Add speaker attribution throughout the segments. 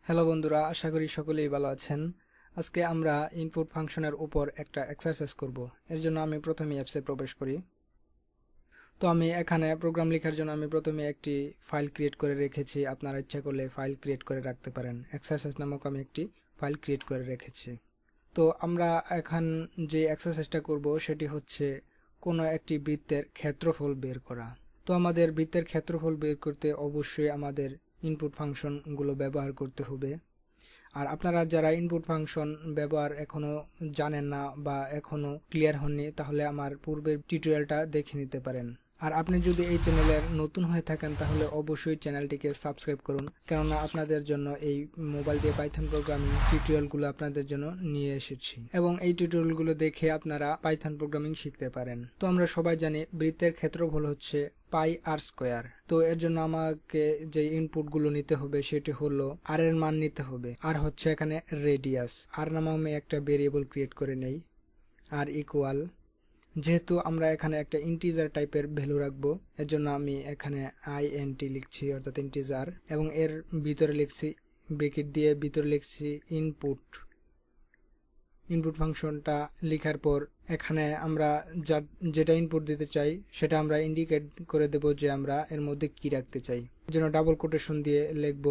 Speaker 1: Hello বন্ধুরা, আশা করি সকলেই ভালো আছেন। আজকে আমরা ইনপুট ফাংশনের উপর একটা এক্সারসাইজ করব। এর জন্য আমি প্রথমে অ্যাপসে প্রবেশ করি। তো আমি এখানে প্রোগ্রাম লেখার জন্য আমি প্রথমে একটি ফাইল ক্রিয়েট করে রেখেছি। আপনারা ইচ্ছা করলে ফাইল ক্রিয়েট করে রাখতে পারেন। এক্সারসাইজ নামক আমি একটি ফাইল ক্রিয়েট করে রেখেছি। তো আমরা এখন যে এক্সারসাইজটা করব সেটি হচ্ছে কোনো একটি বৃত্তের ক্ষেত্রফল বের করা। তো আমাদের বৃত্তের ক্ষেত্রফল বের করতে অবশ্যই আমাদের ইনপুট ফাংশনগুলো ব্যবহার করতে হবে। আর আপনারা যারা ইনপুট ফাংশন ব্যবহার এখনো জানেন না বা এখনো ক্লিয়ার হননি, তাহলে আমার পূর্বের টিউটোরিয়ালটা দেখে নিতে পারেন। আর আপনি যদি এই চ্যানেলের নতুন হয়ে থাকেন তাহলে অবশ্যই চ্যানেলটিকে সাবস্ক্রাইব করুন, কেননা আপনাদের জন্য এই মোবাইল দিয়ে পাইথন প্রোগ্রামিং টিউটোরিয়ালগুলো আপনাদের জন্য নিয়ে এসেছি এবং এই টিউটোরিয়ালগুলো দেখে আপনারা পাইথন প্রোগ্রামিং শিখতে পারেন। তো আমরা সবাই জানি বৃত্তের ক্ষেত্রফল হচ্ছে পাই আর স্কোয়ার। তো এর জন্য আমাকে যে ইনপুটগুলো নিতে হবে সেটি হলো আর এর মান নিতে হবে। আর হচ্ছে এখানে রেডিয়াস। আর নামে আমি একটা ভেরিয়েবল ক্রিয়েট করে নেই। আর ইকুয়াল, যেহেতু আমরা এখানে একটা ইন্টিজার টাইপের ভ্যালু রাখবো, এর জন্য আমি এখানে INT লিখছি, অর্থাৎ ইন্টিজার, এবং এর ভিতরে লিখছি ব্র্যাকেট দিয়ে ভিতরে লিখছি ইনপুট ফাংশনটা লিখার পর এখানে আমরা যেটা ইনপুট দিতে চাই সেটা আমরা ইন্ডিকেট করে দেব যে আমরা এর মধ্যে কি রাখতে চাই। এর জন্য ডাবল কোটেশন দিয়ে লিখব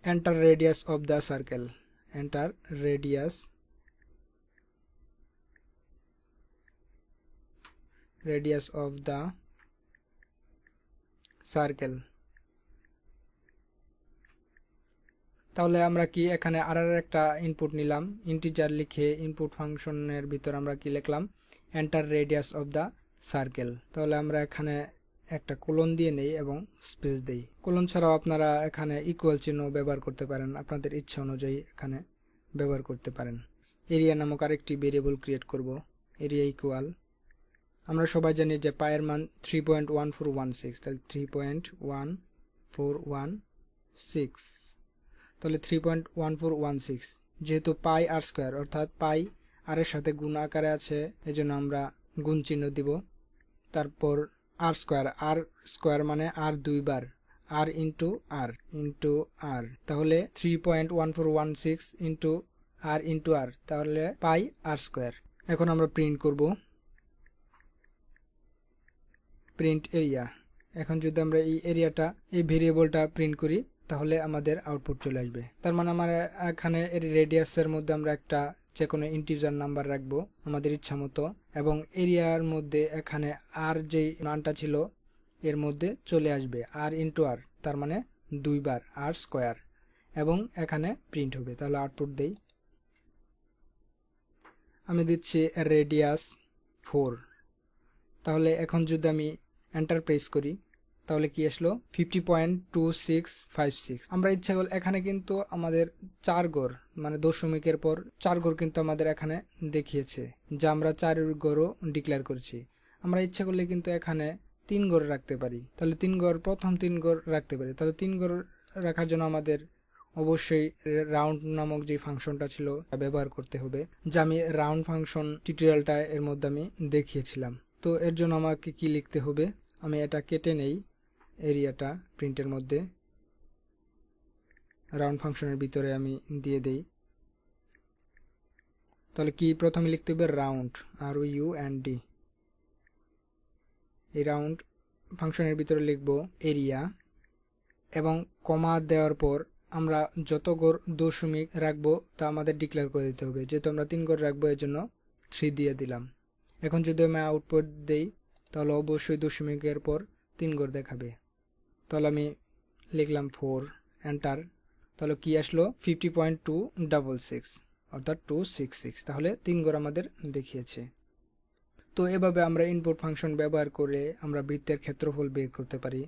Speaker 1: enter radius of the circle. Enter radius of the circle। তাহলে আমরা কি এখানে আর একটা ইনপুট নিলাম, ইন্টিজার লিখে ইনপুট ফাংশনের ভিতর আমরা কি লিখলাম, enter radius of the circle. তাহলে আমরা এখানে একটা কোলন দিয়ে নেই এবং স্পেস দেই। কোলন ছাড়াও আপনারা এখানে ইকুয়াল চিহ্ন ব্যবহার করতে পারেন, আপনাদের ইচ্ছা অনুযায়ী এখানে ব্যবহার করতে পারেন। এরিয়া নামক আরেকটি ভেরিয়েবল ক্রিয়েট করব। এরিয়া ইকুয়াল, আমরা সবাই জানি যে পায়ের মান 3.1416, তাহলে 3.1416, তাহলে 3.1416, যেহেতু পাই আর স্কোয়ার অর্থাৎ পাই আর এর সাথে গুণ আকারে আছে, এজন্য আমরা গুণ চিহ্ন দিব। তারপর আর স্কোয়ার মানে আর দুইবার, আর ইন্টু আর, তাহলে 3.1416 ইন্টু আর, তাহলে পাই আর স্কোয়ার। এখন আমরা প্রিন্ট করব, প্রিন্ট এরিয়া। এখন যদি আমরা এই এরিয়াটা, এই ভেরিয়েবলটা প্রিন্ট করি তাহলে আমাদের আউটপুট চলে আসবে। তার মানে আমার এখানে এর রেডিয়াসের মধ্যে আমরা একটা যে কোনো ইন্টিজার নাম্বার রাখবো আমাদের ইচ্ছা মতো, এবং এরিয়ার মধ্যে এখানে আর যেই মানটা ছিল এর মধ্যে চলে আসবে আর ইন্টু আর, তার মানে দুইবার আর স্কোয়ার, এবং এখানে প্রিন্ট হবে। তাহলে আউটপুট দেই, আমি দিচ্ছি রেডিয়াস 4। তাহলে এখন যদি আমি এন্টার প্রেস করি তাহলে কি আসলো, 50.2656। আমরা ইচ্ছা করলে এখানে কিন্তু আমাদের 4 ঘর মানে দশমিকের পর 4 ঘর কিন্তু আমাদের এখানে দেখিয়েছে, যা আমরা 4 ঘরও ডিক্লেয়ার করেছি। আমরা ইচ্ছা করলে কিন্তু এখানে 3 ঘর রাখতে পারি, তাহলে 3 ঘর, প্রথম 3 ঘর রাখতে পারি। তাহলে 3 ঘর রাখার জন্য আমাদের অবশ্যই রাউন্ড নামক যে ফাংশনটা ছিল ব্যবহার করতে হবে, যা আমি রাউন্ড ফাংশন টিউটোরিয়ালটা এর মধ্যে আমি দেখিয়েছিলাম। তো এর জন্য আমাকে কি লিখতে হবে, আমি এটা কেটে নেই, এরিয়াটা প্রিন্টের মধ্যে রাউন্ড ফাংশনের ভিতরে আমি দিয়ে দেই। তাহলে কি প্রথমে লিখতে হবে রাউন্ড, ROUND। এই রাউন্ড ফাংশনের ভিতরে লিখব এরিয়া, এবং কমা দেওয়ার পর আমরা যত ঘর দশমিক রাখবো তা আমাদের ডিক্লেয়ার করে দিতে হবে। যেহেতু আমরা 3 ঘর রাখবো এর জন্য 3 দিয়ে দিলাম। এখন যদি আমি আউটপুট দেই তাহলে অবশ্যই দশমিকের পর 3 ঘর দেখাবে। তাহলে আমি লিখলাম 4, এন্টার। তাহলে কি আসলো, 50.266 অর্থাৎ 266, তাহলে 3 ঘর আমাদের দেখিয়েছে। তো এভাবে আমরা ইনপুট ফাংশন ব্যবহার করে আমরা বৃত্তের ক্ষেত্রফল বের করতে পারি।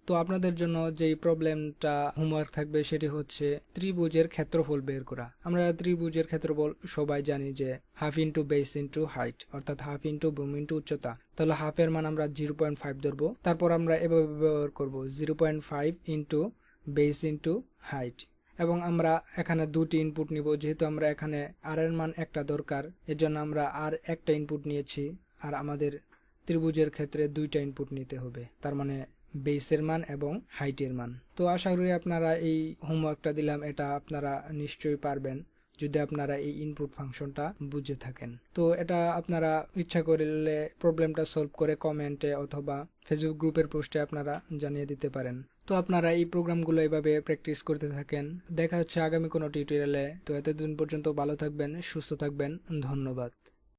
Speaker 1: তো আপনাদের জন্য যেই প্রবলেমটা হোমওয়ার্ক থাকবে সেটি হচ্ছে ত্রিভুজের ক্ষেত্রফল বের করা। আমরা ত্রিভুজের ক্ষেত্রফল সবাই জানি যে half into base into height, অর্থাৎ হাফ ইন্টু ভূমি ইন্টু উচ্চতা। তাহলে হাফের মান আমরা 0.5 ধরবো, তারপর আমরা এভাবে ব্যবহার করব 0.5 ইন্টু বেস ইন্টু হাইট, এবং আমরা এখানে দুটি ইনপুট নিব। যেহেতু আমরা এখানে আর এর মান একটা দরকার, এজন্য আমরা আর একটা ইনপুট নিয়েছি, আর আমাদের ত্রিভুজের ক্ষেত্রে দুইটা ইনপুট নিতে হবে, তার মানে বেসের মান এবং হাইটের মান। তো আশা করি আপনারা এই হোমওয়ার্কটা দিলাম, এটা আপনারা নিশ্চয়ই পারবেন যদি আপনারা এই ইনপুট ফাংশনটা বুঝে থাকেন। তো এটা আপনারা ইচ্ছা করলে প্রবলেমটা সলভ করে কমেন্টে অথবা ফেসবুক গ্রুপের পোস্টে আপনারা জানিয়ে দিতে পারেন। তো আপনারা এই প্রোগ্রামগুলো এভাবে প্র্যাকটিস করতে থাকেন। দেখা হচ্ছে আগামী কোনো টিউটোরিয়ালে। তো এতদিন পর্যন্ত ভালো থাকবেন, সুস্থ থাকবেন। ধন্যবাদ।